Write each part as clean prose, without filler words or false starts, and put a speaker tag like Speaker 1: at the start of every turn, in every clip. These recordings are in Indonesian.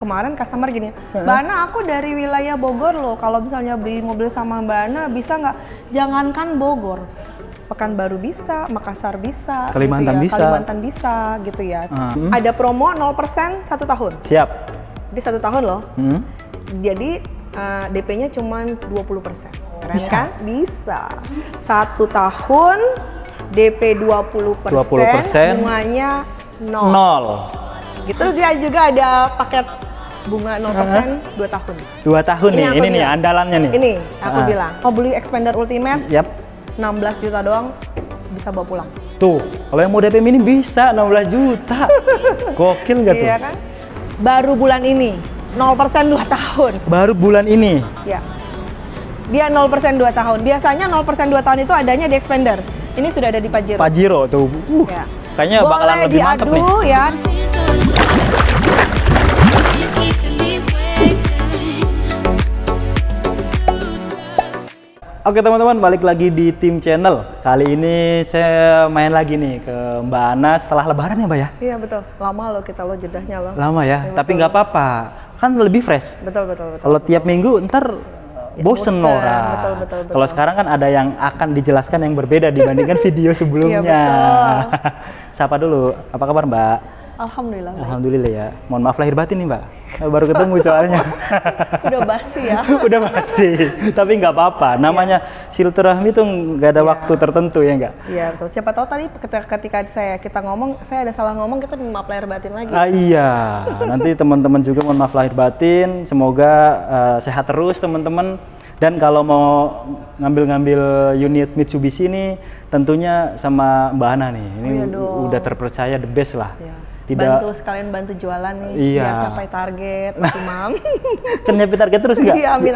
Speaker 1: Kemarin customer gini, Mbak Ana aku dari wilayah Bogor loh, kalau misalnya beli mobil sama Mbak Ana bisa nggak? Jangankan Bogor, Pekanbaru bisa, Makassar bisa,
Speaker 2: Kalimantan
Speaker 1: gitu ya.
Speaker 2: bisa.
Speaker 1: Kalimantan bisa gitu ya. Ada promo 0% 1 tahun.
Speaker 2: Siap.
Speaker 1: Di 1 tahun loh. Jadi DP-nya cuma 20%. Keren
Speaker 2: Bisa.
Speaker 1: kan? Bisa. 1 tahun DP 20%,
Speaker 2: 20%,
Speaker 1: bunganya 0.
Speaker 2: 0.
Speaker 1: Gitu dia juga ada paket bunga 0% 2 tahun.
Speaker 2: 2 tahun nih,
Speaker 1: aku
Speaker 2: ini nih
Speaker 1: bilang.
Speaker 2: andalannya nih.
Speaker 1: Ini aku bilang, mau beli Expander Ultimate
Speaker 2: Yap.
Speaker 1: 16 juta doang bisa bawa pulang.
Speaker 2: Tuh, kalau yang mau DP mini bisa 16 juta. Gokil nggak tuh?
Speaker 1: Iya kan? Baru bulan ini 0% 2 tahun.
Speaker 2: Baru bulan ini.
Speaker 1: Ya. Dia 0% 2 tahun. Biasanya 0% 2 tahun itu adanya di Expander. Ini sudah ada di Pajero.
Speaker 2: Pajero tuh.
Speaker 1: Ya.
Speaker 2: Kayaknya bakalan
Speaker 1: Boleh
Speaker 2: lebih mantep nih.
Speaker 1: diadu ya.
Speaker 2: Oke teman-teman, balik lagi di Tim Channel. Kali ini saya main lagi nih ke Mbak Ana setelah Lebaran ya Mbak ya?
Speaker 1: Iya betul. Lama loh kita lo jedahnya loh.
Speaker 2: Lama ya,
Speaker 1: Iya,
Speaker 2: tapi
Speaker 1: betul.
Speaker 2: nggak apa-apa. Kan lebih fresh.
Speaker 1: Betul.
Speaker 2: Kalau tiap minggu ntar bosen orang.
Speaker 1: Betul.
Speaker 2: Kalau sekarang kan ada yang akan dijelaskan yang berbeda dibandingkan video sebelumnya.
Speaker 1: Iya, betul.
Speaker 2: Sapa dulu, apa kabar Mbak?
Speaker 1: Alhamdulillah. Baik.
Speaker 2: Alhamdulillah ya. Mohon maaf lahir batin nih Mbak. Baru ketemu soalnya.
Speaker 1: Udah basi ya.
Speaker 2: Udah masih, tapi nggak apa-apa. Namanya silaturahmi tuh nggak ada waktu tertentu ya nggak?
Speaker 1: Iya betul. Siapa tahu tadi ketika kita ngomong, saya ada salah ngomong, kita maaf lahir batin lagi.
Speaker 2: Ah iya, nanti teman-teman juga mohon maaf lahir batin. Semoga sehat terus teman-teman. Dan kalau mau ngambil unit Mitsubishi ini, tentunya sama Mbak Ana nih. Ini
Speaker 1: iya dong.
Speaker 2: udah terpercaya the best lah.
Speaker 1: Iya.
Speaker 2: Tidak
Speaker 1: Sekalian bantu jualan nih,
Speaker 2: Iya.
Speaker 1: biar capai target maksimal.
Speaker 2: kan nyampe target terus nggak?
Speaker 1: Iya, amin.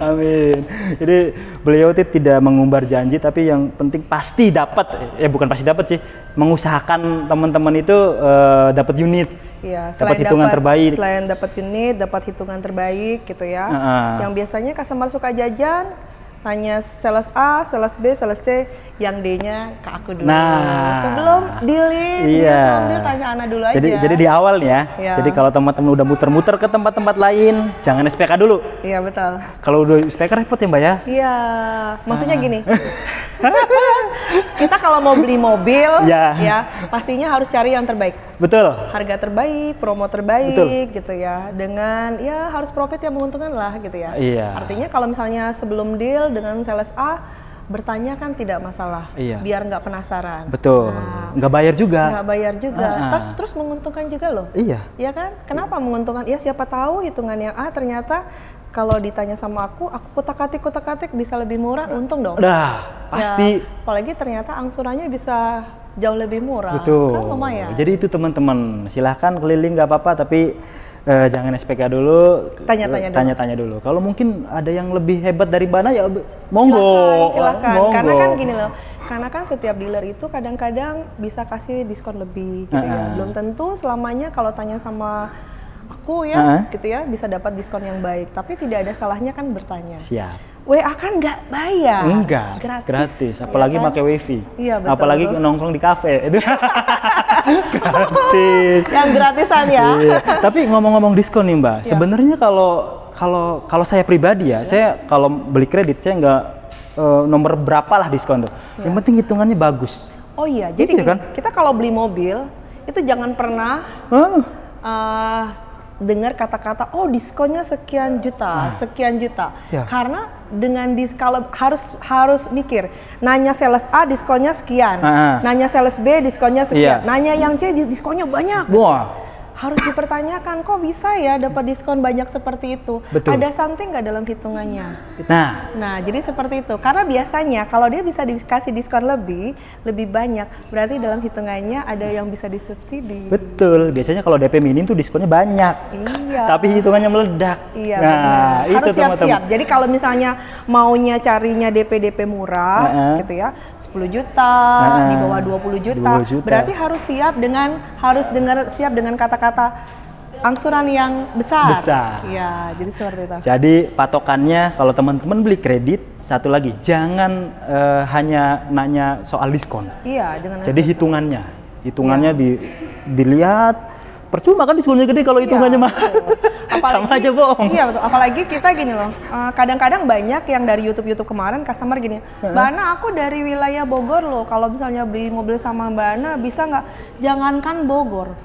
Speaker 2: Amin. Jadi beliau tidak mengumbar janji, tapi yang penting pasti dapat. Bukan pasti dapat sih, mengusahakan teman-teman itu dapat unit.
Speaker 1: Iya,
Speaker 2: Dapat hitungan terbaik.
Speaker 1: Selain dapat unit, dapat hitungan terbaik gitu ya. Yang biasanya customer suka jajan, tanya sales A, sales B, sales C, yang D-nya ke aku dulu.
Speaker 2: Nah,
Speaker 1: sebelum deal, dia tanya Ana dulu aja.
Speaker 2: Jadi di awal nih ya.
Speaker 1: Iya.
Speaker 2: Jadi kalau teman-teman udah muter-muter ke tempat-tempat lain, jangan SPK dulu.
Speaker 1: Iya betul.
Speaker 2: Kalau udah SPK repot ya Mbak ya.
Speaker 1: Iya, maksudnya gini. Kita kalau mau beli mobil, ya pastinya harus cari yang terbaik.
Speaker 2: Betul.
Speaker 1: Harga terbaik, promo terbaik, gitu ya. Dengan ya harus profit yang menguntungkan lah, gitu ya.
Speaker 2: Iya.
Speaker 1: Artinya kalau misalnya sebelum deal dengan sales A, bertanya kan tidak masalah.
Speaker 2: Iya.
Speaker 1: Biar nggak penasaran.
Speaker 2: Betul. Nggak bayar juga.
Speaker 1: Nggak bayar juga. Terus menguntungkan juga loh.
Speaker 2: Iya.
Speaker 1: Iya kan? Kenapa menguntungkan? Ya siapa tahu hitungannya A ternyata kalau ditanya sama aku kutak-katik bisa lebih murah, untung dong.
Speaker 2: Udah, pasti.
Speaker 1: Ya, apalagi ternyata angsurannya bisa jauh lebih murah.
Speaker 2: Betul.
Speaker 1: Kan lumayan.
Speaker 2: Jadi itu teman-teman, silahkan keliling nggak apa-apa, tapi jangan SPK dulu. Tanya-tanya dulu. Kalau mungkin ada yang lebih hebat dari Bana ya monggo.
Speaker 1: Silakan.
Speaker 2: Monggo.
Speaker 1: Karena kan gini loh. Karena kan setiap dealer itu kadang-kadang bisa kasih diskon lebih gitu ya. Belum tentu selamanya kalau tanya sama aku ya, gitu ya, bisa dapat diskon yang baik. Tapi tidak ada salahnya kan bertanya.
Speaker 2: Siap.
Speaker 1: WA kan nggak bayar.
Speaker 2: Enggak, gratis. Apalagi
Speaker 1: ya kan?
Speaker 2: pakai wifi.
Speaker 1: Iya, betul.
Speaker 2: Apalagi nongkrong di kafe. Itu gratis.
Speaker 1: Yang gratisan ya.
Speaker 2: Iya. Tapi ngomong-ngomong diskon nih Mbak, sebenarnya kalau saya pribadi ya, saya kalau beli kredit saya nggak nomor berapa lah diskon tuh. Yang penting hitungannya bagus.
Speaker 1: Oh iya, jadi
Speaker 2: kan?
Speaker 1: kita kalau beli mobil itu jangan pernah dengar kata-kata diskonnya sekian juta.
Speaker 2: Ya.
Speaker 1: Karena dengan kalau harus mikir, nanya sales A diskonnya sekian, nanya sales B diskonnya sekian, nanya yang C diskonnya banyak.
Speaker 2: Wah.
Speaker 1: Harus dipertanyakan, kok bisa ya dapat diskon banyak seperti itu?
Speaker 2: Betul.
Speaker 1: Ada something nggak dalam hitungannya?
Speaker 2: Nah,
Speaker 1: jadi seperti itu. Karena biasanya kalau dia bisa dikasih diskon lebih banyak, berarti dalam hitungannya ada yang bisa disubsidi.
Speaker 2: betul. Biasanya kalau DP minim tuh diskonnya banyak.
Speaker 1: Iya.
Speaker 2: Tapi hitungannya meledak.
Speaker 1: Iya,
Speaker 2: nah,
Speaker 1: benar.
Speaker 2: itu
Speaker 1: Harus siap-siap.
Speaker 2: teman-teman.
Speaker 1: Jadi kalau misalnya maunya carinya DP murah, gitu ya, 10 juta, di bawah 20 juta, berarti harus siap dengan kata-kata angsuran yang besar. Iya, jadi seperti itu.
Speaker 2: Jadi patokannya kalau teman-teman beli kredit, satu lagi, jangan hanya nanya soal diskon.
Speaker 1: Iya, dengan
Speaker 2: Jadi hitungannya dilihat percuma kan diskonnya gede kalau hitungannya mah. Sama aja bohong.
Speaker 1: Iya betul, apalagi kita gini loh, kadang-kadang banyak yang dari YouTube kemarin customer gini, Mbak Ana aku dari wilayah Bogor loh, kalau misalnya beli mobil sama Mbak Ana bisa nggak? Jangankan Bogor,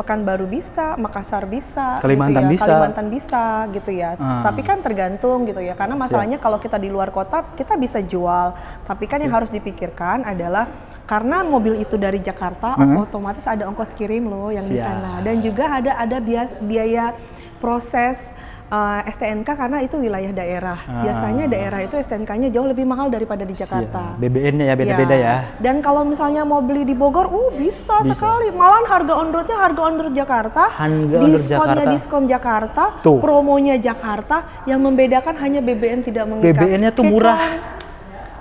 Speaker 1: Pekanbaru bisa, Makassar bisa,
Speaker 2: Kalimantan
Speaker 1: gitu ya,
Speaker 2: bisa,
Speaker 1: Kalimantan bisa gitu ya. Tapi kan tergantung gitu ya, karena masalahnya kalau kita di luar kota kita bisa jual, tapi kan yang harus dipikirkan adalah karena mobil itu dari Jakarta, otomatis ada ongkos kirim loh yang di sana, dan juga ada biaya proses STNK karena itu wilayah daerah. Biasanya daerah itu STNK-nya jauh lebih mahal daripada di Jakarta.
Speaker 2: BBN-nya ya beda-beda ya.
Speaker 1: Dan kalau misalnya mau beli di Bogor, bisa sekali. Malah harga on road-nya harga on road Jakarta, diskon Jakarta, promonya Jakarta, yang membedakan hanya BBN tidak mengikat.
Speaker 2: BBN-nya tuh murah.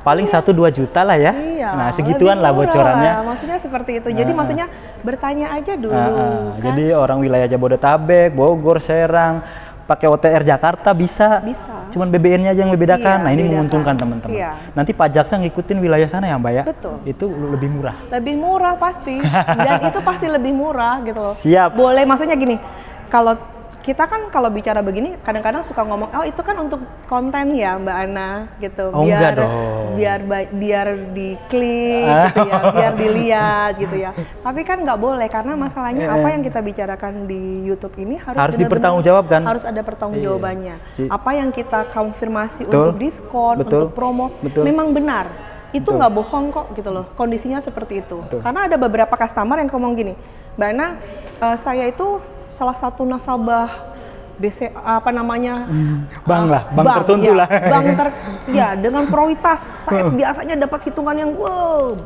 Speaker 2: Paling 1-2 juta lah ya. Nah, segituan lah bocorannya.
Speaker 1: Maksudnya seperti itu. Jadi maksudnya bertanya aja dulu. Kan?
Speaker 2: Jadi orang wilayah Jabodetabek, Bogor, Serang, pakai OTR Jakarta bisa. Cuman BBN-nya aja yang membedakan. Nah, ini menguntungkan teman-teman. Nanti pajaknya ngikutin wilayah sana ya, Mbak ya?
Speaker 1: Betul.
Speaker 2: Itu lebih murah.
Speaker 1: Lebih murah pasti. Dan itu pasti lebih murah gitu loh.
Speaker 2: Siap.
Speaker 1: Boleh, maksudnya gini. Kalau kita kan kalau bicara begini kadang-kadang suka ngomong, oh itu kan untuk konten ya Mbak Ana gitu, biar diklik gitu ya, biar dilihat gitu ya. Tapi kan nggak boleh karena masalahnya apa yang kita bicarakan di YouTube ini harus
Speaker 2: dipertanggungjawabkan,
Speaker 1: harus ada pertanggungjawabannya. Apa yang kita konfirmasi untuk diskon, untuk promo, memang benar. Itu nggak bohong kok gitu loh, kondisinya seperti itu. Karena ada beberapa customer yang ngomong gini, Mbak Ana, saya itu salah satu nasabah BC apa namanya
Speaker 2: bank tertentu lah,
Speaker 1: dengan prioritas saya biasanya dapat hitungan yang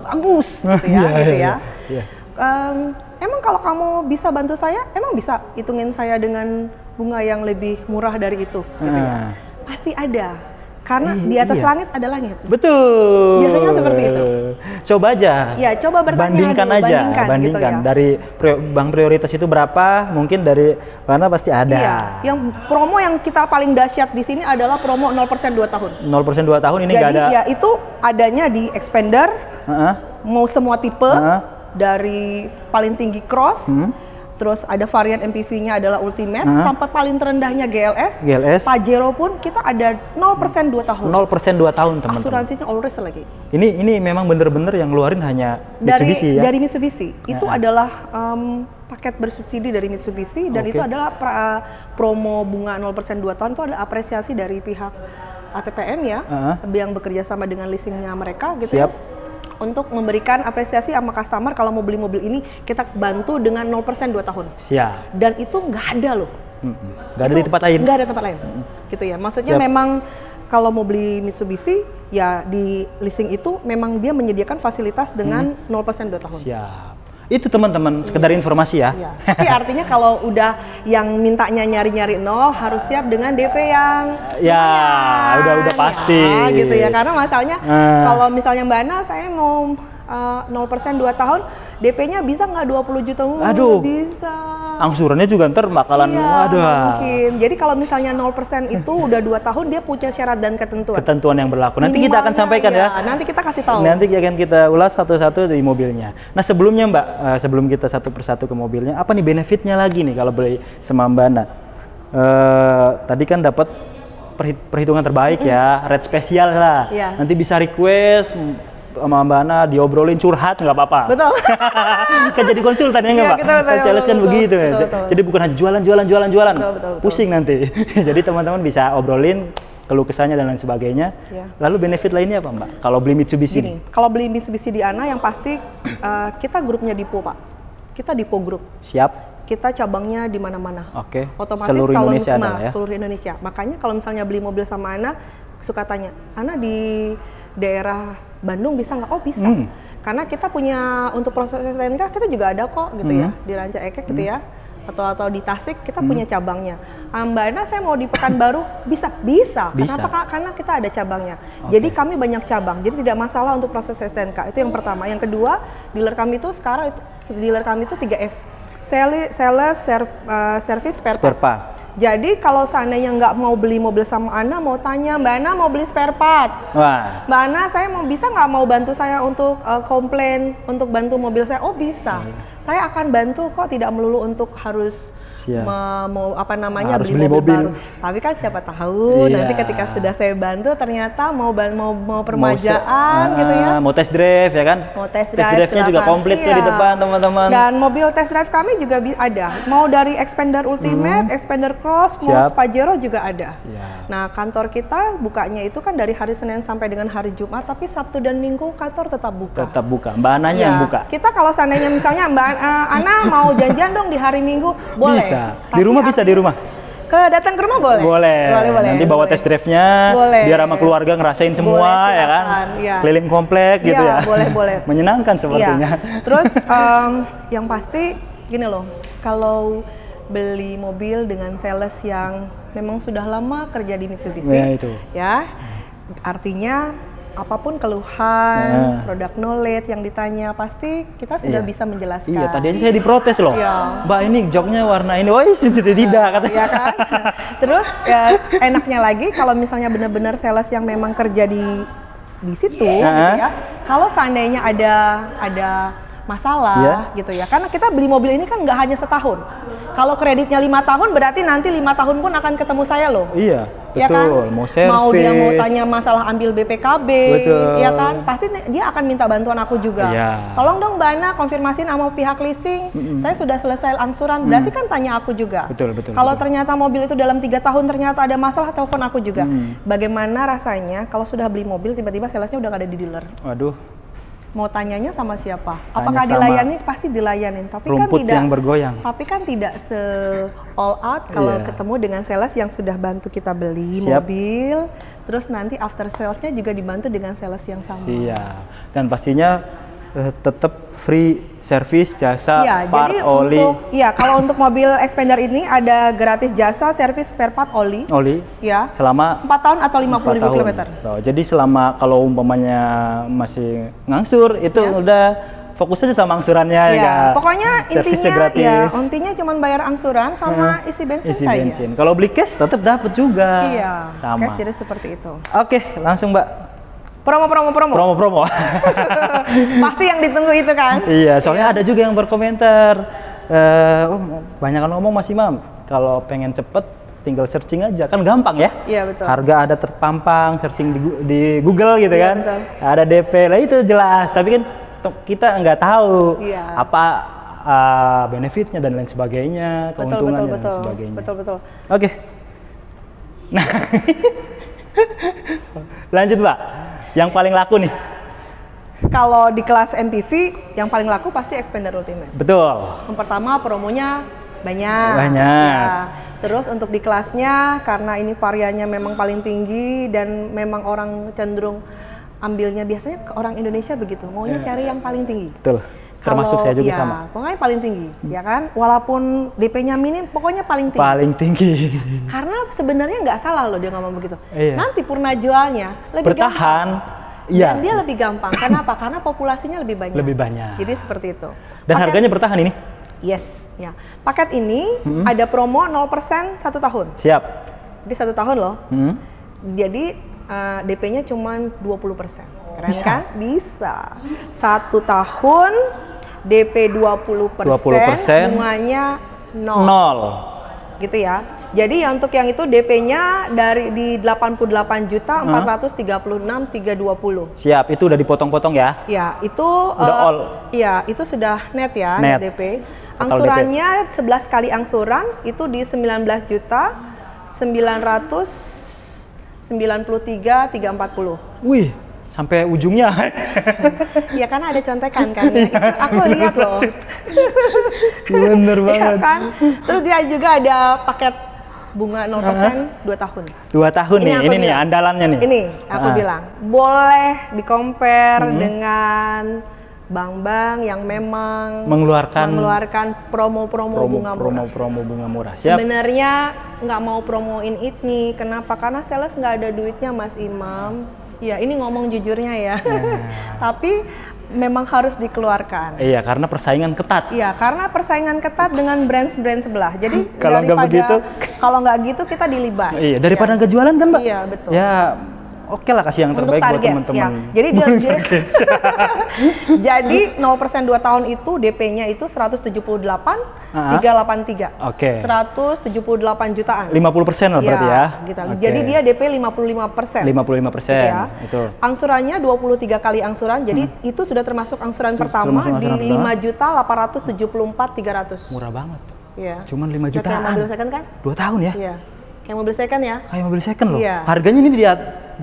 Speaker 1: bagus gitu ya. Emang kalau kamu bisa bantu saya, emang bisa hitungin saya dengan bunga yang lebih murah dari itu gitu ya. Pasti ada. Karena di atas langit ada langit.
Speaker 2: Betul.
Speaker 1: Biasanya seperti itu.
Speaker 2: Coba aja.
Speaker 1: Ya, coba bertanya
Speaker 2: bandingkan gitu ya. Dari bank prioritas itu berapa, mungkin dari mana pasti ada.
Speaker 1: Iya. Yang promo yang kita paling dahsyat di sini adalah promo 0% 2 tahun.
Speaker 2: 0% 2 tahun ini nggak ada.
Speaker 1: Jadi ya itu adanya di Expander, mau semua tipe, dari paling tinggi Cross, terus ada varian MPV-nya adalah Ultimate, sampai paling terendahnya GLS. Pajero pun kita ada 0% 2 tahun.
Speaker 2: 0% 2 tahun, teman-teman.
Speaker 1: Asuransinya all risk lagi.
Speaker 2: Ini memang bener-bener yang ngeluarin hanya Mitsubishi ya?
Speaker 1: Dari Mitsubishi. Itu adalah paket bersubsidi dari Mitsubishi, dan itu adalah promo bunga 0% 2 tahun, itu adalah apresiasi dari pihak ATPM ya, yang bekerja sama dengan leasingnya mereka gitu. Siap. Untuk memberikan apresiasi sama customer kalau mau beli mobil ini kita bantu dengan 0% 2 tahun. Siap. Dan itu nggak ada loh.
Speaker 2: Nggak ada di tempat lain?
Speaker 1: Nggak ada tempat lain. Gitu ya. Maksudnya memang kalau mau beli Mitsubishi ya di leasing itu memang dia menyediakan fasilitas dengan 0% 2 tahun.
Speaker 2: Siap. Itu teman-teman, sekedar informasi ya.
Speaker 1: Tapi artinya kalau udah yang mintanya nyari-nyari nol harus siap dengan DP yang
Speaker 2: udah pasti.
Speaker 1: Ya, gitu ya. Karena masalahnya kalau misalnya Mbak Ana saya mau 0% 2 tahun, DP-nya bisa nggak 20 juta?
Speaker 2: Aduh.
Speaker 1: Bisa.
Speaker 2: Angsurannya juga ntar bakalan
Speaker 1: mungkin. Jadi kalau misalnya 0% itu udah 2 tahun dia punya syarat dan ketentuan
Speaker 2: yang berlaku. Nanti kita akan sampaikan ya.
Speaker 1: Nanti kita kasih tahu.
Speaker 2: Nanti akan kita ulas satu-satu di mobilnya. Nah, sebelumnya Mbak, sebelum kita satu persatu ke mobilnya, apa nih benefitnya lagi nih kalau beli sama Mbak Ana? Tadi kan dapat perhitungan terbaik ya, rate spesial lah. Nanti bisa request sama Mbak Ana diobrolin, curhat nggak apa-apa. Betul. Kan jadi konsultan ya nggak Mbak? Sales kan begitu ya. Jadi bukan hanya jualan. Betul. Pusing nanti. Jadi teman-teman bisa obrolin keluh kesahnya dan lain sebagainya. Lalu benefit lainnya apa Mbak? Kalau beli Mitsubishi ini?
Speaker 1: Kalau beli Mitsubishi di Ana yang pasti kita grupnya Dipo Pak. Kita Dipo Group. Siap. Kita cabangnya di mana-mana.
Speaker 2: Oke.
Speaker 1: Otomatis
Speaker 2: seluruh
Speaker 1: kalau
Speaker 2: Indonesia adalah ya.
Speaker 1: Seluruh Indonesia. Makanya kalau misalnya beli mobil sama Ana suka tanya, Ana di daerah Bandung bisa nggak? Oh bisa, karena kita punya untuk proses STNK kita juga ada kok gitu ya, di Ranca Ekek gitu ya, atau di Tasik kita punya cabangnya. Mbak Ana saya mau di Pekanbaru bisa. Kenapa? Karena kita ada cabangnya. Jadi kami banyak cabang, jadi tidak masalah untuk proses STNK. Itu yang pertama. Yang kedua, dealer kami itu sekarang dealer kami itu 3S, sales, service, spare part. Jadi kalau seandainya nggak mau beli mobil sama Ana, mau tanya Mbak Ana mau beli spare part. Mbak Ana saya bisa nggak mau bantu saya untuk komplain, untuk bantu mobil saya? Oh bisa. saya akan bantu kok, tidak melulu untuk harus mau apa namanya
Speaker 2: harus
Speaker 1: beli
Speaker 2: mobil
Speaker 1: baru. Tapi kan siapa tahu nanti ketika sudah saya bantu ternyata mau permajaan gitu ya.
Speaker 2: Mau test drive ya kan?
Speaker 1: Mau test
Speaker 2: drive-nya juga komplit tuh di depan teman-teman.
Speaker 1: Dan mobil test drive kami juga ada. Mau dari Xpander Ultimate, Xpander Cross, mau Pajero juga ada. Nah, kantor kita bukanya itu kan dari hari Senin sampai dengan hari Jumat, tapi Sabtu dan Minggu kantor tetap buka.
Speaker 2: Tetap buka. Mbak Ananya yang buka.
Speaker 1: Kita kalau seandainya misalnya Mbak Ana mau janjian dong di hari Minggu, boleh.
Speaker 2: Bisa. Di rumah bisa di rumah.
Speaker 1: Datang ke rumah boleh.
Speaker 2: Boleh. Nanti bawa test drive-nya, biar sama keluarga ngerasain semua ya kan. Keliling komplek gitu ya.
Speaker 1: Boleh.
Speaker 2: Menyenangkan sepertinya.
Speaker 1: Terus yang pasti gini loh, kalau beli mobil dengan sales yang memang sudah lama kerja di Mitsubishi, ya artinya apapun keluhan, produk knowledge yang ditanya, pasti kita sudah bisa menjelaskan.
Speaker 2: Iya, tadi aja saya diprotes loh. Mbak, ini joknya warna ini. Oh, tidak katanya.
Speaker 1: Iya kan? Terus enaknya lagi kalau misalnya benar-benar sales yang memang kerja di situ gitu ya. Kalau seandainya ada masalah gitu ya. Karena kita beli mobil ini kan nggak hanya setahun. Kalau kreditnya 5 tahun berarti nanti 5 tahun pun akan ketemu saya loh.
Speaker 2: Iya,
Speaker 1: ya
Speaker 2: betul.
Speaker 1: Kan?
Speaker 2: Mau servis.
Speaker 1: Mau dia mau tanya masalah ambil BPKB, ya kan? Pasti dia akan minta bantuan aku juga. Tolong dong Mbak Ana konfirmasiin sama pihak leasing, saya sudah selesai angsuran. Berarti kan tanya aku juga.
Speaker 2: Betul.
Speaker 1: Kalau ternyata mobil itu dalam 3 tahun ternyata ada masalah, telepon aku juga. Bagaimana rasanya kalau sudah beli mobil tiba-tiba salesnya udah gak ada di dealer?
Speaker 2: Waduh.
Speaker 1: Mau tanyanya sama siapa? Apakah dilayani? Pasti dilayanin. Tapi kan tidak
Speaker 2: yang bergoyang.
Speaker 1: Tapi kan tidak se all out kalau ketemu dengan sales yang sudah bantu kita beli mobil, terus nanti after salesnya juga dibantu dengan sales yang sama.
Speaker 2: Dan pastinya tetap free service jasa part oli.
Speaker 1: Kalau untuk mobil Xpander ini ada gratis jasa servis spare part oli. Ya.
Speaker 2: Selama
Speaker 1: 4 tahun atau 50.000 km.
Speaker 2: Jadi selama kalau umpamanya masih ngangsur itu udah fokus aja sama angsurannya
Speaker 1: Pokoknya intinya cuma bayar angsuran sama isi bensin saja.
Speaker 2: Kalau beli cash tetap dapat juga. Sama.
Speaker 1: Cash jadi seperti itu.
Speaker 2: Oke, langsung Mbak.
Speaker 1: Promo. Pasti yang ditunggu itu kan?
Speaker 2: Iya, soalnya ada juga yang berkomentar, banyak kan ngomong Mas Imam, kalau pengen cepet tinggal searching aja, kan gampang ya?
Speaker 1: Iya betul.
Speaker 2: Harga ada terpampang, searching di Google gitu kan? Betul. Ada DP, lah itu jelas. Tapi kan kita nggak tahu apa benefitnya dan lain sebagainya, keuntungannya dan sebagainya.
Speaker 1: Betul.
Speaker 2: Oke. Nah, lanjut Mbak. Yang paling laku nih?
Speaker 1: Kalau di kelas MPV, yang paling laku pasti Xpander Ultimate.
Speaker 2: Betul.
Speaker 1: Yang pertama promonya banyak. Terus untuk di kelasnya, karena ini variannya memang paling tinggi dan memang orang cenderung ambilnya biasanya orang Indonesia begitu, maunya cari yang paling tinggi.
Speaker 2: Betul. Termasuk saya juga sama.
Speaker 1: Pokoknya paling tinggi, ya kan? Walaupun DP-nya minim, pokoknya paling tinggi.
Speaker 2: Paling tinggi.
Speaker 1: Karena sebenarnya nggak salah loh dia ngomong begitu. Nanti purna jualnya lebih
Speaker 2: bertahan.
Speaker 1: Dan dia lebih gampang. Kenapa? Karena populasinya lebih banyak. Jadi seperti itu.
Speaker 2: Dan harganya bertahan ini?
Speaker 1: Yes. Ya. Paket ini ada promo 0% 1 tahun.
Speaker 2: Siap.
Speaker 1: Jadi 1 tahun loh. Jadi DP-nya cuma 20%. Keren kan? Bisa. 1 tahun DP 20%, bunganya 0. Gitu ya. Jadi untuk yang itu DP-nya dari di 88.436.320.
Speaker 2: Siap, itu udah dipotong-potong ya?
Speaker 1: Ya, itu
Speaker 2: udah all.
Speaker 1: Iya, itu sudah net ya, net DP. Angsurannya 11 kali angsuran itu di 19.993.340.
Speaker 2: Wih, sampai ujungnya.
Speaker 1: Iya kan ada contekan kan ya. Aku lihat loh.
Speaker 2: Bener banget.
Speaker 1: Ya kan? Terus dia juga ada paket bunga 0% 2 tahun.
Speaker 2: 2 tahun ini nih andalannya nih.
Speaker 1: Ini aku bilang, boleh di-compare dengan bank-bank yang memang mengeluarkan promo-promo bunga murah. Sebenarnya nggak mau promoin ini, kenapa? Karena sales nggak ada duitnya Mas Imam. Ya ini ngomong jujurnya ya. Tapi memang harus dikeluarkan.
Speaker 2: Iya, karena persaingan ketat.
Speaker 1: Iya, karena persaingan ketat dengan brand-brand sebelah. Jadi
Speaker 2: kalau nggak begitu,
Speaker 1: kalau nggak gitu kita dilibas.
Speaker 2: Iya, daripada nggak jualan kan Mbak?
Speaker 1: Iya betul.
Speaker 2: Ya oke lah kasih yang terbaik buat teman-teman.
Speaker 1: Ya. Jadi jadi 0% 2 tahun itu DP-nya itu 178.383.
Speaker 2: Oke.
Speaker 1: 178 jutaan.
Speaker 2: 50% lah berarti ya.
Speaker 1: Gitu. Okay. Jadi dia DP 55%. 55%. Gitu ya.
Speaker 2: Itu.
Speaker 1: Angsurannya 23 kali angsuran. Jadi itu sudah termasuk angsuran pertama di 5.874.300.
Speaker 2: Murah banget.
Speaker 1: Iya.
Speaker 2: Cuman 5 jutaan.
Speaker 1: Kayak mobil second kan?
Speaker 2: 2 tahun ya?
Speaker 1: Iya. Kayak mobil second ya?
Speaker 2: Kayak mobil second loh.
Speaker 1: Iya.
Speaker 2: Harganya ini dia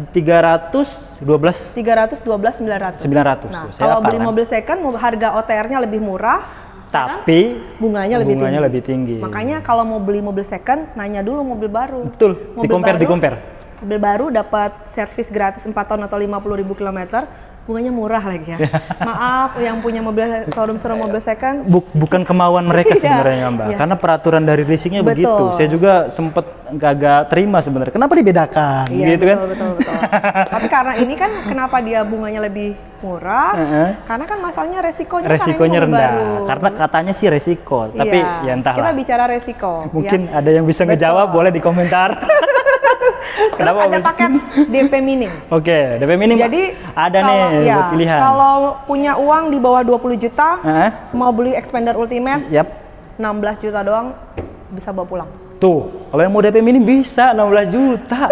Speaker 2: 312.900.
Speaker 1: Nah, kalau beli mobil second harga OTR-nya lebih murah,
Speaker 2: tapi
Speaker 1: bunganya
Speaker 2: lebih tinggi.
Speaker 1: Makanya kalau mau beli mobil second, nanya dulu mobil baru.
Speaker 2: Betul. Di-compare.
Speaker 1: Mobil baru dapat servis gratis 4 tahun atau 50.000 km. Bunganya murah lagi ya. Maaf yang punya mobil showroom mobil second.
Speaker 2: Bukan kemauan mereka sebenarnya Mbak.
Speaker 1: Iya.
Speaker 2: Karena peraturan dari leasingnya begitu. Saya juga sempet agak terima sebenarnya. Kenapa dibedakan?
Speaker 1: Iya,
Speaker 2: gitu
Speaker 1: betul. Tapi karena ini kan kenapa dia bunganya lebih murah? Karena kan masalahnya resikonya
Speaker 2: rendah.
Speaker 1: baru.
Speaker 2: Karena katanya sih resiko. Tapi ya entahlah.
Speaker 1: Kita bicara resiko.
Speaker 2: Mungkin ada yang bisa ngejawab, boleh di komentar.
Speaker 1: Kenapa ada paket DP minim?
Speaker 2: Oke, DP minim. Jadi ada nih buat pilihan.
Speaker 1: Kalau punya uang di bawah 20 juta, mau beli Xpander Ultimate, 16 juta doang bisa bawa pulang.
Speaker 2: Tuh, kalau yang mau DP minim bisa 16 juta.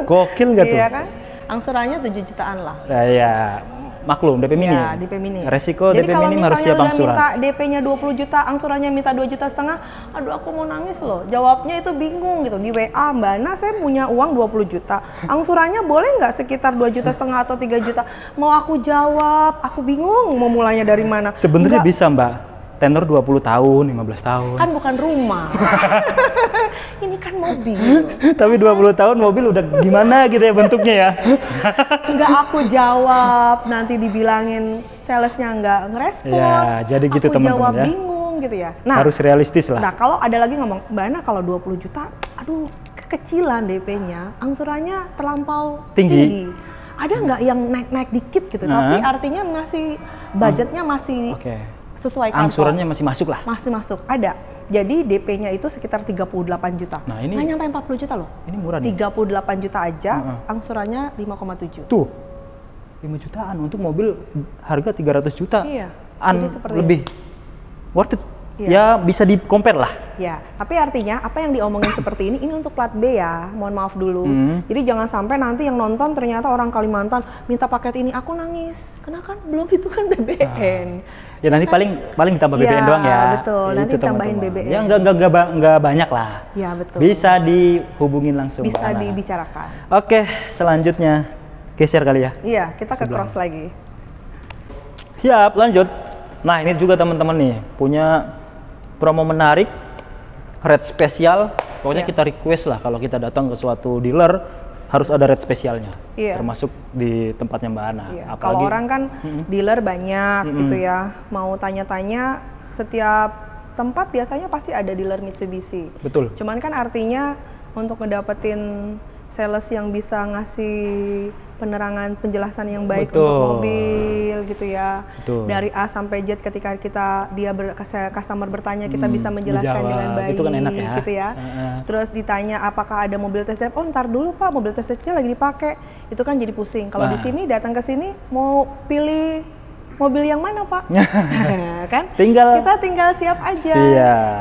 Speaker 2: Gokil nggak tuh?
Speaker 1: Iya kan? Angsurannya 7 jutaan lah.
Speaker 2: Iya, maklum DP minim.
Speaker 1: Iya, DP minim.
Speaker 2: Resiko DP minim harus siap angsuran.
Speaker 1: Minta DP-nya 20 juta, angsurannya minta 2,5 juta, aduh aku mau nangis loh. Jawabnya itu bingung gitu. Di WA, Mbak Ana saya punya uang 20 juta. Angsurannya boleh nggak sekitar 2,5 juta atau 3 juta? Mau aku jawab, aku bingung mau mulainya dari mana.
Speaker 2: Sebenarnya bisa Mbak. Tenor 20 tahun, 15 tahun.
Speaker 1: Kan bukan rumah. Ini kan mobil.
Speaker 2: Tapi 20 tahun mobil udah gimana gitu ya bentuknya ya.
Speaker 1: Nggak aku jawab, nanti dibilangin salesnya nggak ngerespon.
Speaker 2: Ya, jadi gitu teman-teman ya.
Speaker 1: Aku jawab bingung gitu ya. Nah,
Speaker 2: harus realistis lah.
Speaker 1: Nah, kalau ada lagi ngomong, Mbak Ana kalau 20 juta, aduh kekecilan DP-nya, angsurannya terlampau tinggi. Ada nggak yang naik-naik dikit gitu, tapi artinya masih budgetnya masih sesuai kantong.
Speaker 2: Angsurannya masih masuk lah?
Speaker 1: Masih masuk, ada. Jadi DP-nya itu sekitar 38 juta.
Speaker 2: Nah ini
Speaker 1: nggak nyampe 40 juta loh.
Speaker 2: Ini murah nih.
Speaker 1: 38 juta aja, angsurannya 5,7.
Speaker 2: Tuh, 5 jutaan untuk mobil harga 300 juta.
Speaker 1: Iya,
Speaker 2: lebih worth it. Iya. Ya bisa di-compare lah.
Speaker 1: Ya, tapi artinya apa yang diomongin seperti ini untuk plat B ya, mohon maaf dulu. Jadi jangan sampai nanti yang nonton ternyata orang Kalimantan minta paket ini, aku nangis. Karena kan belum itu kan BBN.
Speaker 2: Ya nanti paling ditambah BBN doang ya.
Speaker 1: Betul, nanti tambahin BBN.
Speaker 2: Ya nggak banyak lah.
Speaker 1: Ya betul.
Speaker 2: Bisa dihubungin langsung.
Speaker 1: Bisa dibicarakan.
Speaker 2: Oke, selanjutnya geser kali ya.
Speaker 1: Iya, kita ke cross lagi.
Speaker 2: Siap, lanjut. Nah ini juga teman-teman nih punya promo menarik, rate spesial. Pokoknya kita request lah kalau kita datang ke suatu dealer harus ada rate spesialnya, termasuk di tempatnya Mbak Ana.
Speaker 1: Kalau orang kan dealer banyak gitu ya, mau tanya-tanya setiap tempat biasanya pasti ada dealer Mitsubishi.
Speaker 2: Betul. Cuman
Speaker 1: kan artinya untuk ngedapetin sales yang bisa ngasih penerangan penjelasan yang baik untuk mobil gitu ya. Betul. Dari A sampai Z ketika customer bertanya kita bisa menjelaskan dengan baik.
Speaker 2: Itu kan enak ya.
Speaker 1: Gitu ya. Terus ditanya apakah ada mobil test drive, oh ntar dulu Pak mobil test drive-nya lagi dipakai. Itu kan jadi pusing. Kalau di sini datang ke sini mau pilih mobil yang mana Pak? Kan? Kita tinggal siap aja.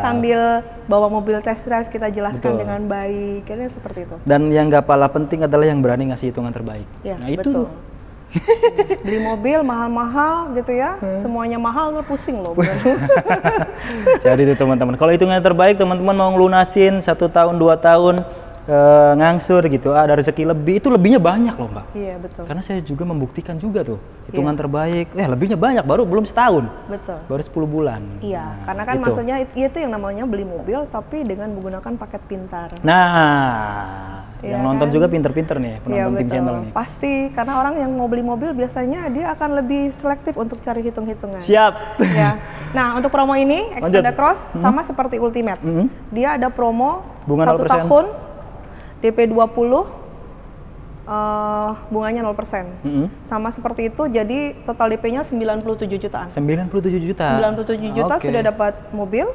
Speaker 1: Sambil bawa mobil test drive kita jelaskan dengan baik. Kayaknya seperti itu.
Speaker 2: Dan yang gak kalah penting adalah yang berani ngasih hitungan terbaik.
Speaker 1: Nah itu. Beli mobil mahal-mahal gitu ya. Semuanya mahal nggak pusing loh.
Speaker 2: Jadi itu teman-teman. Kalau hitungan terbaik teman-teman mau ngelunasin 1 tahun 2 tahun ngangsur gitu, ada rezeki lebih, itu lebihnya banyak loh Mbak.
Speaker 1: Iya betul.
Speaker 2: Karena saya juga membuktikan juga tuh hitungan terbaik, lebihnya banyak, belum setahun.
Speaker 1: Betul.
Speaker 2: Baru 10 bulan.
Speaker 1: Iya, karena kan maksudnya itu yang namanya beli mobil tapi dengan menggunakan paket pintar.
Speaker 2: Nah, yang nonton juga pinter-pinter nih penonton tim channel nih.
Speaker 1: Pasti, karena orang yang mau beli mobil biasanya dia akan lebih selektif untuk cari hitung-hitungan.
Speaker 2: Siap.
Speaker 1: Ya. Nah, untuk promo ini Xpander Cross sama seperti Ultimate. Dia ada promo
Speaker 2: bunga
Speaker 1: 1 tahun DP 20, bunganya 0%. Sama seperti itu, jadi total DP-nya 97 jutaan.
Speaker 2: 97 juta?
Speaker 1: 97 juta sudah dapat mobil,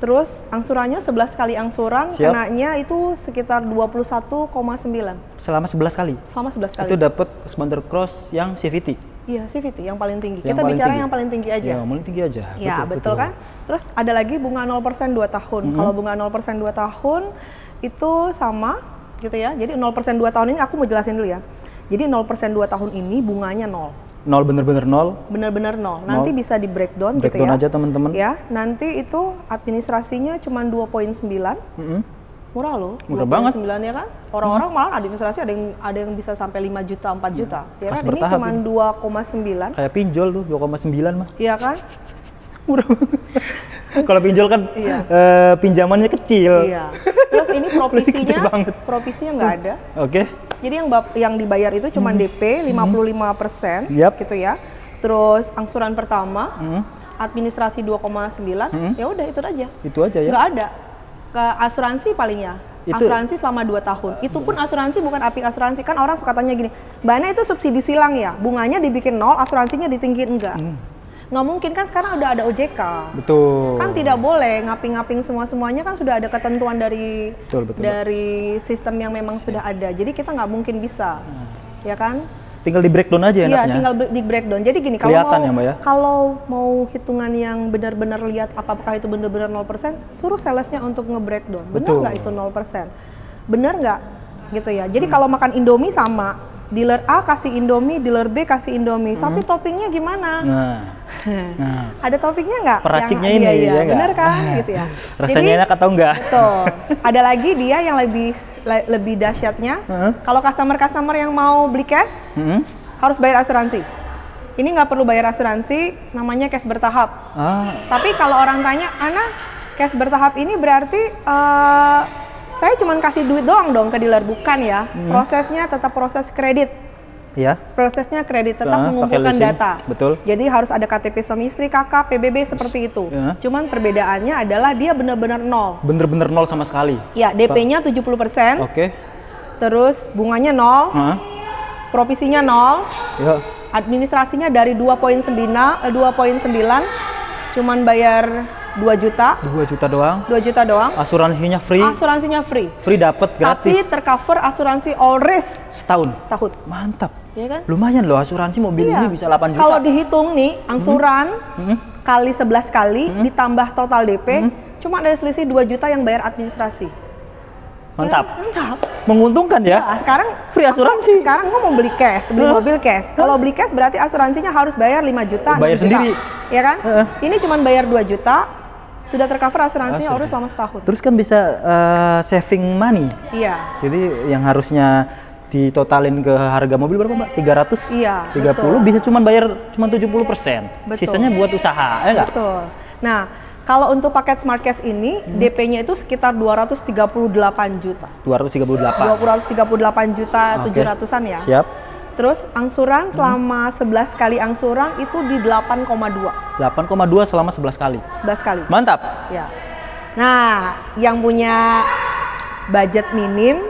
Speaker 1: Terus angsurannya 11 kali angsuran, kenanya itu sekitar 21,9.
Speaker 2: Selama 11 kali?
Speaker 1: Selama 11 kali.
Speaker 2: Itu dapat sponsor cross yang CVT?
Speaker 1: Iya, CVT yang paling tinggi. Kita bicara yang paling tinggi aja.
Speaker 2: Yang paling tinggi aja.
Speaker 1: Ya, betul kan? Terus ada lagi bunga 0% 2 tahun. Kalau bunga 0% 2 tahun itu sama gitu ya. Jadi 0% 2 tahun ini aku mau jelasin dulu ya. Jadi 0% 2 tahun ini bunganya 0.
Speaker 2: 0 bener-bener 0?
Speaker 1: Bener-bener 0. Nanti bisa di breakdown gitu ya.
Speaker 2: Breakdown aja teman-teman.
Speaker 1: Ya, nanti itu administrasinya cuma 2,9. Murah loh.
Speaker 2: Murah banget.
Speaker 1: 9 ya kan? Orang-orang malah administrasi ada yang bisa sampai 5 juta, 4 juta. Ya kan? Ini cuma 2,9.
Speaker 2: Kayak pinjol tuh 2,9 mah.
Speaker 1: Iya kan?
Speaker 2: Murah banget. Kalau pinjol kan pinjamannya kecil.
Speaker 1: Iya. Terus ini provisinya nggak ada.
Speaker 2: Oke.
Speaker 1: Jadi yang dibayar itu cuma DP 55%, gitu ya. Terus angsuran pertama, administrasi 2,9, ya udah itu aja.
Speaker 2: Itu aja ya.
Speaker 1: Nggak ada. Ke asuransi palingnya. Asuransi selama 2 tahun. Itu pun asuransi bukan apik asuransi. Kan orang suka tanya gini, Mbak Ana itu subsidi silang ya? Bunganya dibikin 0, asuransinya ditinggiin enggak? Nggak mungkin kan sekarang udah ada OJK. Betul. Kan tidak boleh ngaping-ngaping semua-semuanya, kan sudah ada ketentuan dari dari sistem yang memang sudah ada. Jadi kita nggak mungkin bisa. Ya kan?
Speaker 2: Tinggal di breakdown aja enaknya.
Speaker 1: Iya, tinggal di breakdown. Jadi gini, kalau mau hitungan yang benar-benar lihat apakah itu benar-benar 0%, suruh salesnya untuk nge-breakdown. Benar nggak itu 0%? Benar nggak? Gitu ya. Jadi kalau makan Indomie sama, dealer A kasih Indomie, dealer B kasih Indomie, tapi toppingnya gimana? Ada toppingnya nggak?
Speaker 2: Peraciknya ini, ya
Speaker 1: bener kan? Gitu ya.
Speaker 2: Rasanya jadi, enak atau enggak?
Speaker 1: Betul. Ada lagi dia yang lebih dahsyatnya, kalau customer yang mau beli cash, harus bayar asuransi. Ini nggak perlu bayar asuransi, namanya cash bertahap. Tapi kalau orang tanya, Ana, cash bertahap ini berarti saya cuma kasih duit doang dong ke dealer, bukan ya? Prosesnya tetap proses kredit. Ya. Prosesnya kredit, tetap mengumpulkan data.
Speaker 2: Betul.
Speaker 1: Jadi harus ada KTP suami istri, KK, PBB seperti itu. Cuman perbedaannya adalah dia benar-benar 0.
Speaker 2: Bener-bener 0 sama sekali.
Speaker 1: Ya, DP-nya 70%.
Speaker 2: Oke.
Speaker 1: Terus bunganya 0. Provisinya 0. Ya. Administrasinya dari 2,9 cuman bayar 2 juta.
Speaker 2: 2 juta doang.
Speaker 1: 2 juta doang.
Speaker 2: Asuransinya free.
Speaker 1: Asuransinya free.
Speaker 2: Free dapat gratis.
Speaker 1: Tapi tercover asuransi all risk
Speaker 2: setahun.
Speaker 1: Mantap. Iya kan?
Speaker 2: Lumayan loh, asuransi mobil ini bisa 8 juta.
Speaker 1: Kalau dihitung nih, angsuran kali 11 kali ditambah total DP, cuma ada selisih 2 juta yang bayar administrasi.
Speaker 2: Mantap.
Speaker 1: Ya, mantap.
Speaker 2: Menguntungkan ya?
Speaker 1: Nah, sekarang
Speaker 2: free asuransi.
Speaker 1: Sekarang gue mau beli cash, beli mobil cash. Kalau beli cash berarti asuransinya harus bayar 5 juta.
Speaker 2: Bayar sendiri.
Speaker 1: Ya kan? Ini cuma bayar 2 juta, sudah tercover asuransinya urus selama setahun.
Speaker 2: Terus kan bisa saving money.
Speaker 1: Iya.
Speaker 2: Jadi yang harusnya ditotalin ke harga mobil berapa, Mbak? 300?
Speaker 1: Iya,
Speaker 2: 30 betul. Bisa bayar cuma 70%. Sisanya buat usaha, ya nggak?
Speaker 1: Betul. Nah, kalau untuk paket Smart Cash ini, DP-nya itu sekitar 238 juta. 238 juta 700-an ya.
Speaker 2: Siap.
Speaker 1: Terus angsuran selama 11 kali angsuran itu di 8,2.
Speaker 2: 8,2 selama 11 kali. 11 kali. Mantap.
Speaker 1: Ya. Nah, yang punya budget minim,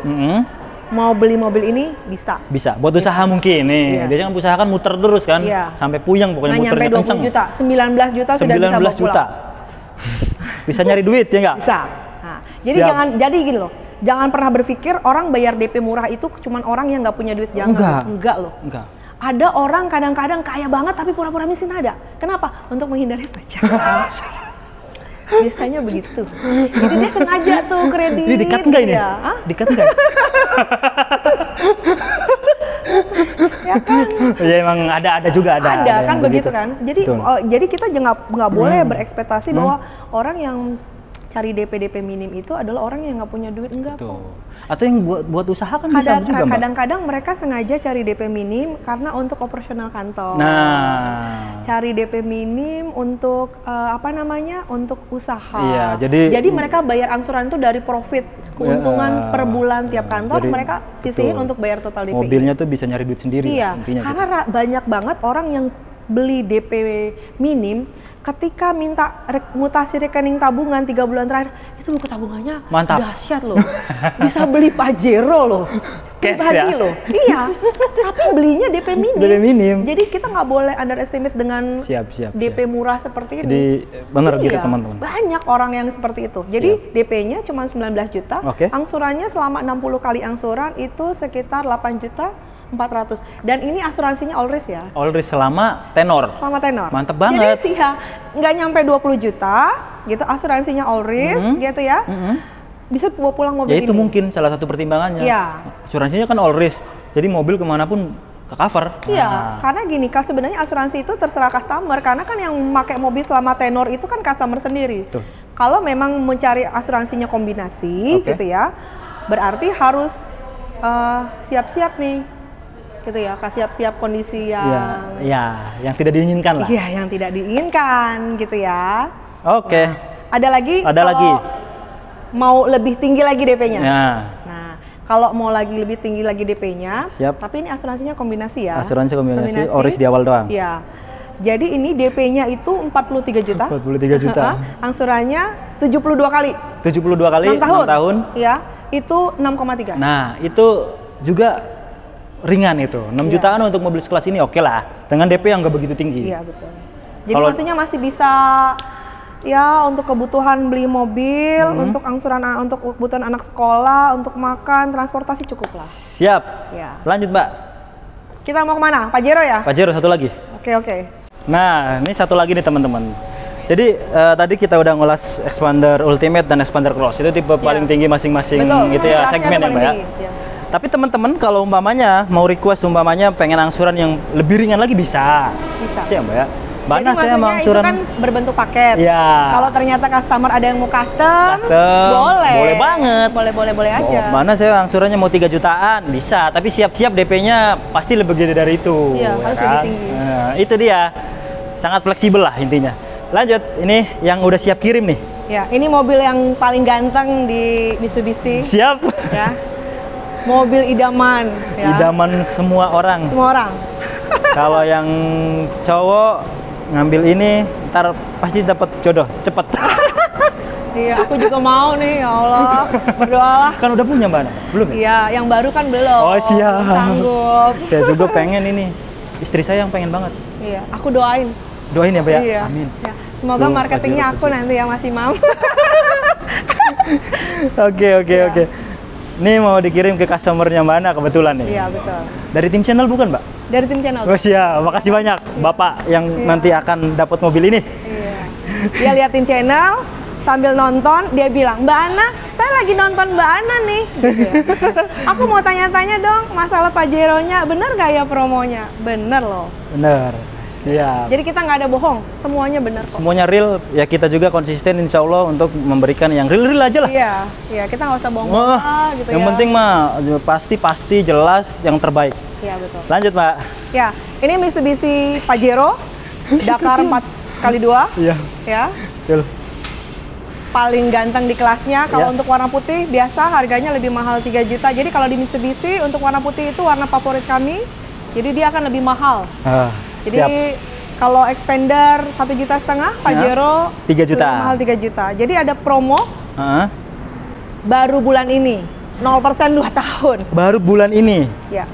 Speaker 1: mau beli mobil ini bisa.
Speaker 2: Bisa. Buat usaha mungkin nih. Biasanya kan usaha kan muter terus kan. Sampai puyeng pokoknya muternya kenceng.
Speaker 1: 20 juta, 19 juta sudah bisa bawa pulang.
Speaker 2: Bisa nyari duit ya nggak?
Speaker 1: Bisa. Nah, jadi gini loh. Jangan pernah berpikir orang bayar DP murah itu cuman orang yang nggak punya duit. Jangan. Enggak loh. Enggak. Ada orang kadang-kadang kaya banget tapi pura-pura miskin ada. Kenapa? Untuk menghindari pajak. Biasanya begitu. Jadi dia sengaja tuh kredit.
Speaker 2: Ini dikat nggak ini? Dikat nggak?
Speaker 1: Ya kan?
Speaker 2: Ya emang ada juga ada.
Speaker 1: Ada kan begitu kan. Jadi kita nggak boleh berekspektasi bahwa orang yang cari DP minim itu adalah orang yang nggak punya duit, enggak kok.
Speaker 2: Atau yang buat usaha kan bisa juga, Mbak. Kadang-kadang
Speaker 1: mereka sengaja cari DP minim karena untuk operasional kantor.
Speaker 2: Nah,
Speaker 1: cari DP minim untuk untuk usaha.
Speaker 2: Iya,
Speaker 1: jadi mereka bayar angsuran itu dari profit keuntungan per bulan tiap kantor, jadi, mereka sisihin untuk bayar total DP.
Speaker 2: Mobilnya tuh bisa nyari duit sendiri.
Speaker 1: Iya, karena banyak banget orang yang beli DP minim ketika minta mutasi rekening tabungan 3 bulan terakhir, itu buku tabungannya
Speaker 2: mantap,
Speaker 1: dahsyat loh. Bisa beli Pajero loh. Pribadi
Speaker 2: ya?
Speaker 1: loh. Iya. Tapi belinya DP minim.
Speaker 2: DP minim.
Speaker 1: Jadi kita nggak boleh underestimate dengan DP murah seperti ini.
Speaker 2: Jadi benar gitu teman-teman.
Speaker 1: Banyak orang yang seperti itu. Jadi DP-nya cuma 19 juta. Angsurannya selama 60 kali angsuran itu sekitar 8 juta 400. Dan ini asuransinya all risk ya.
Speaker 2: All risk selama tenor.
Speaker 1: Selama tenor.
Speaker 2: Mantep banget.
Speaker 1: Jadi ya nggak nyampe 20 juta gitu asuransinya all risk gitu ya. Bisa bawa pulang mobil
Speaker 2: ya itu
Speaker 1: ini.
Speaker 2: Mungkin salah satu pertimbangannya.
Speaker 1: Iya.
Speaker 2: Asuransinya kan all risk. Jadi mobil kemanapun ke cover.
Speaker 1: Iya, karena gini, sebenarnya asuransi itu terserah customer. Karena kan yang pakai mobil selama tenor itu kan customer sendiri.
Speaker 2: Tuh.
Speaker 1: Kalau memang mencari asuransinya kombinasi gitu ya, berarti harus siap-siap nih. Gitu ya, siap-siap kondisi
Speaker 2: yang tidak diinginkan lah.
Speaker 1: Iya, yang tidak diinginkan gitu ya.
Speaker 2: Oke.
Speaker 1: Ada lagi?
Speaker 2: Ada lagi.
Speaker 1: Mau lebih tinggi lagi DP-nya.
Speaker 2: Ya.
Speaker 1: Nah, kalau mau lebih tinggi lagi DP-nya, tapi ini asuransinya kombinasi ya.
Speaker 2: Asuransi kombinasi. Oris di awal doang.
Speaker 1: Iya. Jadi ini DP-nya itu 43 juta.
Speaker 2: 43 juta.
Speaker 1: Angsurannya 72 kali.
Speaker 2: 72 kali 6 tahun.
Speaker 1: Iya, itu 6,3.
Speaker 2: Nah, itu juga ringan itu. 6 jutaan untuk mobil sekelas ini oke lah. Dengan DP yang nggak begitu tinggi.
Speaker 1: Iya, betul. Jadi maksudnya masih bisa ya untuk kebutuhan beli mobil, untuk angsuran, untuk kebutuhan anak sekolah, untuk makan, transportasi cukup lah.
Speaker 2: Siap.
Speaker 1: Ya.
Speaker 2: Lanjut, Mbak.
Speaker 1: Kita mau kemana? Pajero ya?
Speaker 2: Pajero satu lagi.
Speaker 1: Oke.
Speaker 2: Nah, ini satu lagi nih teman-teman. Jadi tadi kita udah ngulas Expander Ultimate dan Expander Cross. Itu tipe paling tinggi masing-masing gitu ya, segmen ya, Mbak ya. Tapi teman-teman kalau umpamanya mau request pengen angsuran yang lebih ringan lagi bisa. Bisa. Mbak ya.
Speaker 1: Jadi saya mau angsuran itu kan berbentuk paket.
Speaker 2: Iya.
Speaker 1: Kalau ternyata customer ada yang mau custom, boleh.
Speaker 2: Boleh banget.
Speaker 1: Boleh aja.
Speaker 2: Mana saya angsurannya mau 3 jutaan, bisa. Tapi siap-siap DP-nya pasti lebih gede dari itu.
Speaker 1: Iya, harus lebih tinggi.
Speaker 2: Nah, itu dia. Sangat fleksibel lah intinya. Lanjut, ini yang udah siap kirim nih.
Speaker 1: Ya, ini mobil yang paling ganteng di Mitsubishi.
Speaker 2: Siap.
Speaker 1: Ya. Mobil idaman ya.
Speaker 2: Idaman semua orang. Kalau yang cowok ngambil ini ntar pasti dapat jodoh cepet.
Speaker 1: Iya, aku juga mau nih, ya Allah, berdoalah.
Speaker 2: Kan udah punya Mbak Ana? Belum ya?
Speaker 1: Iya, yang baru kan belum.
Speaker 2: Oh siap.
Speaker 1: Sanggup.
Speaker 2: Saya juga pengen ini, istri saya yang pengen banget.
Speaker 1: Iya, aku doain.
Speaker 2: Doain ya Mbak ya?
Speaker 1: Iya.
Speaker 2: Amin.
Speaker 1: Ya. Semoga marketingnya aku nanti yang masih mau.
Speaker 2: Oke. Ini mau dikirim ke customernya Mbak Ana kebetulan nih.
Speaker 1: Iya, betul.
Speaker 2: Dari tim channel bukan Mbak?
Speaker 1: Dari tim channel.
Speaker 2: Oh siap, makasih banyak Bapak yang nanti akan dapat mobil ini.
Speaker 1: Iya. Dia liatin channel, sambil nonton, dia bilang, Mbak Ana, saya lagi nonton Mbak Ana nih. Gitu ya. Aku mau tanya-tanya dong, masalah Pajero-nya, bener gak ya promonya? Bener loh.
Speaker 2: Bener. Siap.
Speaker 1: Jadi kita nggak ada bohong, semuanya benar kok.
Speaker 2: Semuanya real, ya kita juga konsisten insya Allah untuk memberikan yang real aja lah.
Speaker 1: Iya, kita nggak usah bohong gitu
Speaker 2: yang penting mah pasti jelas yang terbaik.
Speaker 1: Iya, betul.
Speaker 2: Lanjut Mbak.
Speaker 1: Ya, ini Mitsubishi Pajero, Dakar 4x2.
Speaker 2: Iya.
Speaker 1: Ya.
Speaker 2: Betul.
Speaker 1: Paling ganteng di kelasnya, kalau untuk warna putih biasa harganya lebih mahal 3 juta. Jadi kalau di Mitsubishi untuk warna putih itu warna favorit kami, jadi dia akan lebih mahal. Jadi kalau Expander 1,5 juta, Pajero
Speaker 2: 3 juta.
Speaker 1: Mahal 3 juta. Jadi ada promo baru bulan ini 0% 2 tahun.
Speaker 2: Baru bulan ini?
Speaker 1: Ya.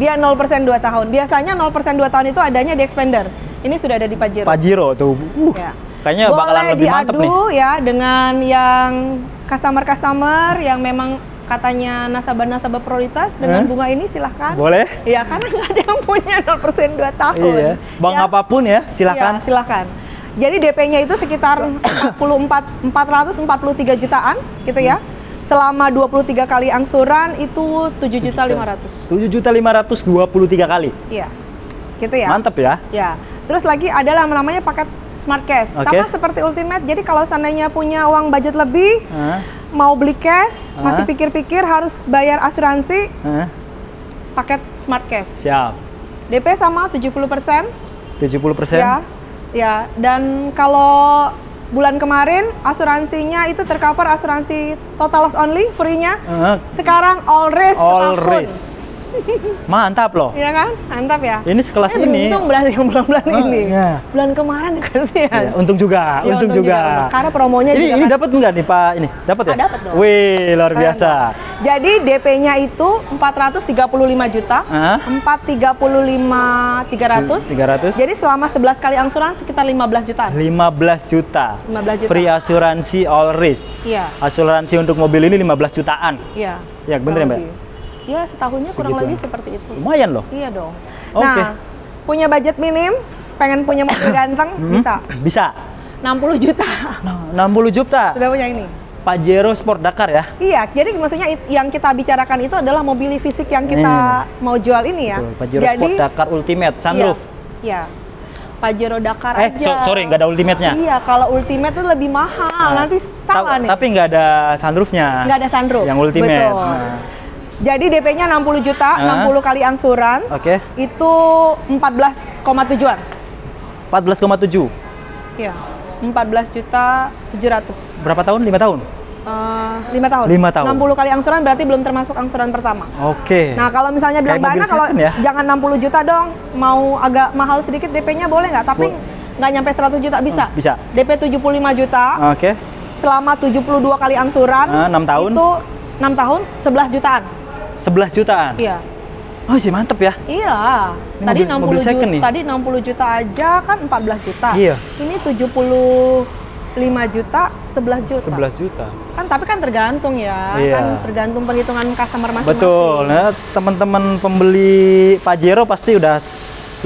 Speaker 1: Dia 0% 2 tahun. Biasanya 0% 2 tahun itu adanya di Expander. Ini sudah ada di Pajero.
Speaker 2: Pajero tuh. Ya. Kayaknya bakalan lebih mantep nih.
Speaker 1: Boleh diadu ya dengan yang customer yang memang katanya nasabah-nasabah prioritas dengan bunga ini, silahkan.
Speaker 2: Boleh?
Speaker 1: Iya, karena nggak ada yang punya 0% 2 tahun.
Speaker 2: Iya. Bang ya. Apapun ya, silahkan.
Speaker 1: Iya, silahkan. Jadi DP-nya itu sekitar 443 jutaan gitu ya. Selama 23 kali angsuran itu 7.500.000.
Speaker 2: 7.500 23 kali.
Speaker 1: Iya. Gitu ya.
Speaker 2: Mantep ya.
Speaker 1: Ya. Terus lagi ada yang namanya paket Smart Cash. Sama seperti Ultimate. Jadi kalau seandainya punya uang budget lebih, mau beli cash, masih pikir-pikir harus bayar asuransi, paket Smart Cash.
Speaker 2: Siap.
Speaker 1: DP sama 70%.
Speaker 2: 70%?
Speaker 1: Ya. Dan kalau bulan kemarin asuransinya itu tercover asuransi total loss only, free-nya. Sekarang all risk setahun.
Speaker 2: Mantap loh.
Speaker 1: Iya kan? Mantap ya.
Speaker 2: Ini sekelas ini.
Speaker 1: Untung berarti yang bulan-bulan ini.
Speaker 2: Iya.
Speaker 1: Bulan kemarin kasihan.
Speaker 2: Ya, untung juga,
Speaker 1: Ya,
Speaker 2: untung juga.
Speaker 1: Karena promonya juga
Speaker 2: Ini
Speaker 1: kan.
Speaker 2: dapat nggak nih Pak? Ini dapat ya?
Speaker 1: Dapat dong.
Speaker 2: Wih, luar biasa.
Speaker 1: Jadi DP-nya itu 435 juta. 435 300. Jadi selama 11 kali angsuran sekitar 15 jutaan.
Speaker 2: 15 juta.
Speaker 1: 15 juta.
Speaker 2: Free asuransi all risk.
Speaker 1: Iya.
Speaker 2: Asuransi untuk mobil ini 15 jutaan.
Speaker 1: Iya.
Speaker 2: Ya, bener ya, Mbak?
Speaker 1: Iya, setahunnya kurang
Speaker 2: Segituan.
Speaker 1: lebih seperti itu.
Speaker 2: Lumayan loh.
Speaker 1: Iya dong.
Speaker 2: Oke.
Speaker 1: Nah, punya budget minim, pengen punya mobil ganteng, bisa.
Speaker 2: Bisa.
Speaker 1: 60 juta.
Speaker 2: Nah, 60 juta.
Speaker 1: Sudah punya ini.
Speaker 2: Pajero Sport Dakar ya?
Speaker 1: Iya, jadi maksudnya yang kita bicarakan itu adalah mobil fisik yang kita mau jual ini ya.
Speaker 2: Betul, Pajero
Speaker 1: jadi,
Speaker 2: Sport Dakar Ultimate Sunroof.
Speaker 1: Iya. Pajero Dakar aja.
Speaker 2: Sorry, nggak ada Ultimate-nya.
Speaker 1: Iya, kalau Ultimate itu lebih mahal. Nanti salah nih.
Speaker 2: Tapi nggak ada sunroofnya.
Speaker 1: Nggak ada sunroof.
Speaker 2: Yang Ultimate.
Speaker 1: Betul. Jadi DP-nya 60 juta, 60 kali angsuran.
Speaker 2: Oke.
Speaker 1: Itu 14,7-an.
Speaker 2: 14,7.
Speaker 1: Iya. 14 juta 700.
Speaker 2: Berapa tahun? 5 tahun?
Speaker 1: 5 tahun.
Speaker 2: 5 tahun.
Speaker 1: 60 kali angsuran berarti belum termasuk angsuran pertama.
Speaker 2: Oke.
Speaker 1: Nah, kalau misalnya bilang
Speaker 2: Kayak
Speaker 1: Mbak Ana kalau
Speaker 2: mobil second ya?
Speaker 1: jangan 60 juta dong, mau agak mahal sedikit DP-nya boleh nggak? Tapi nggak nyampe 100 juta bisa.
Speaker 2: Bisa.
Speaker 1: DP 75 juta.
Speaker 2: Oke.
Speaker 1: Selama 72 kali angsuran.
Speaker 2: 6 tahun.
Speaker 1: Itu 6 tahun 11 jutaan.
Speaker 2: 11 jutaan.
Speaker 1: Iya.
Speaker 2: Oh, sih mantep ya.
Speaker 1: Iya.
Speaker 2: Ini
Speaker 1: Tadi
Speaker 2: mobil
Speaker 1: 60
Speaker 2: second
Speaker 1: juta.
Speaker 2: nih.
Speaker 1: Tadi 60 juta aja kan 14 juta.
Speaker 2: Iya.
Speaker 1: Ini 75 juta, 11 juta.
Speaker 2: 11 juta.
Speaker 1: Kan tapi kan tergantung ya.
Speaker 2: Iya.
Speaker 1: Kan tergantung perhitungan customer masing-masing.
Speaker 2: Betul. Nah, teman-teman pembeli Pajero pasti udah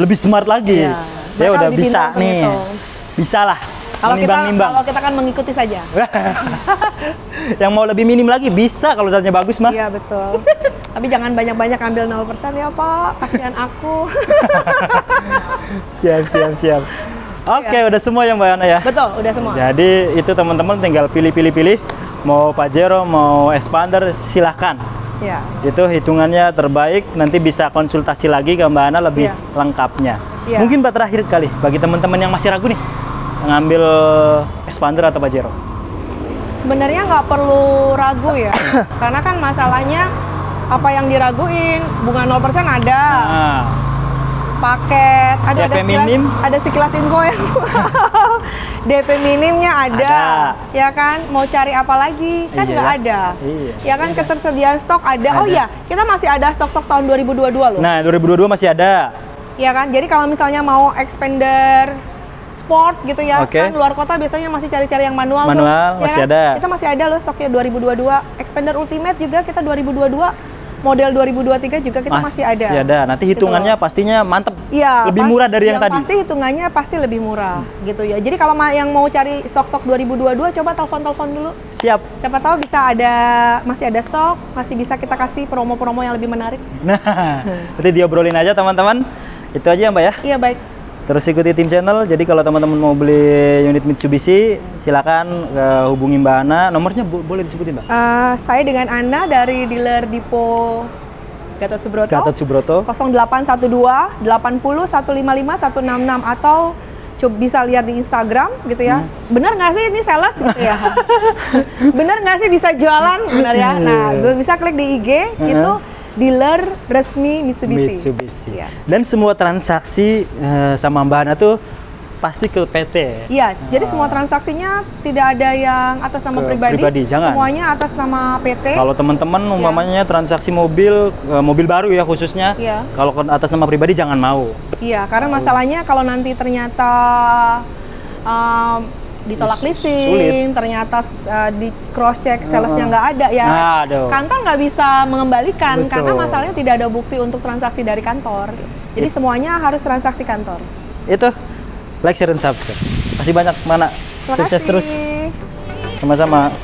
Speaker 2: lebih smart lagi.
Speaker 1: Iya.
Speaker 2: Dia
Speaker 1: Bakal
Speaker 2: udah bisa
Speaker 1: dipintar
Speaker 2: nih.
Speaker 1: penghitung.
Speaker 2: Bisa lah.
Speaker 1: Kalau
Speaker 2: Nimbang-nimbang.
Speaker 1: kita kan mengikuti saja.
Speaker 2: Yang mau lebih minim lagi bisa kalau datanya bagus mah.
Speaker 1: Iya betul. Tapi jangan banyak-banyak ambil 0% ya Pak. Kasihan aku.
Speaker 2: Siap. Oke, udah semua ya Mbak Ana ya.
Speaker 1: Betul, udah semua.
Speaker 2: Jadi itu teman-teman tinggal pilih. Mau Pajero, mau Expander, silahkan.
Speaker 1: Iya.
Speaker 2: Itu hitungannya terbaik. Nanti bisa konsultasi lagi ke Mbak Ana lebih lengkapnya.
Speaker 1: Iya.
Speaker 2: Mungkin Mbak terakhir kali bagi teman-teman yang masih ragu nih ngambil Expander atau Pajero.
Speaker 1: Sebenarnya nggak perlu ragu ya. Karena kan masalahnya apa yang diraguin, bunga 0% ada.
Speaker 2: Nah,
Speaker 1: Paket,
Speaker 2: DP minim.
Speaker 1: Ada sekilas info ya. DP minimnya ada, ya kan? Mau cari apa lagi? Kan nggak ada.
Speaker 2: Iya.
Speaker 1: Ya kan ketersediaan stok ada. Oh iya, kita masih ada stok-stok tahun 2022 loh.
Speaker 2: Nah, 2022 masih ada.
Speaker 1: Ya kan? Jadi kalau misalnya mau Expander Sport gitu ya, kan luar kota biasanya masih cari-cari yang manual tuh,
Speaker 2: masih
Speaker 1: ya kan?
Speaker 2: ada.
Speaker 1: Kita masih ada loh stoknya 2022. Expander Ultimate juga kita 2022. Model 2023 juga kita masih ada.
Speaker 2: Masih ada. Nanti hitungannya gitu pastinya mantep.
Speaker 1: Iya.
Speaker 2: Lebih murah dari yang tadi.
Speaker 1: Pasti hitungannya pasti lebih murah gitu ya. Jadi kalau yang mau cari stok-stok 2022 coba telepon-telepon dulu.
Speaker 2: Siap.
Speaker 1: Siapa tahu bisa masih ada stok, masih bisa kita kasih promo-promo yang lebih menarik.
Speaker 2: Nah, nanti diobrolin aja teman-teman. Itu aja ya Mbak ya.
Speaker 1: Iya, baik.
Speaker 2: Terus ikuti Tim Channel. Jadi kalau teman-teman mau beli unit Mitsubishi, silakan hubungi Mbak Ana. Nomornya boleh disebutin, Mbak?
Speaker 1: Saya dengan Ana dari dealer Dipo Gatot Subroto. 0812 80 155 166 atau coba bisa lihat di Instagram gitu ya. Bener nggak sih ini sales gitu ya? Bener nggak sih bisa jualan? Bener ya. Nah, bisa klik di IG itu. Dealer resmi Mitsubishi.
Speaker 2: Ya. Dan semua transaksi sama Mbak Ana tuh pasti ke PT.
Speaker 1: Iya, jadi semua transaksinya tidak ada yang atas nama pribadi.
Speaker 2: Jangan.
Speaker 1: Semuanya atas nama PT.
Speaker 2: Kalau teman-teman umpamanya transaksi mobil baru ya khususnya, kalau atas nama pribadi jangan mau.
Speaker 1: Iya, karena masalahnya kalau nanti ternyata ditolak leasing, ternyata di cross check salesnya nggak ada ya, kantor nggak bisa mengembalikan. Betul. Karena masalahnya tidak ada bukti untuk transaksi dari kantor. Jadi semuanya harus transaksi kantor.
Speaker 2: Itu like, share, dan subscribe. Masih banyak mana. Sukses terus. Sama-sama.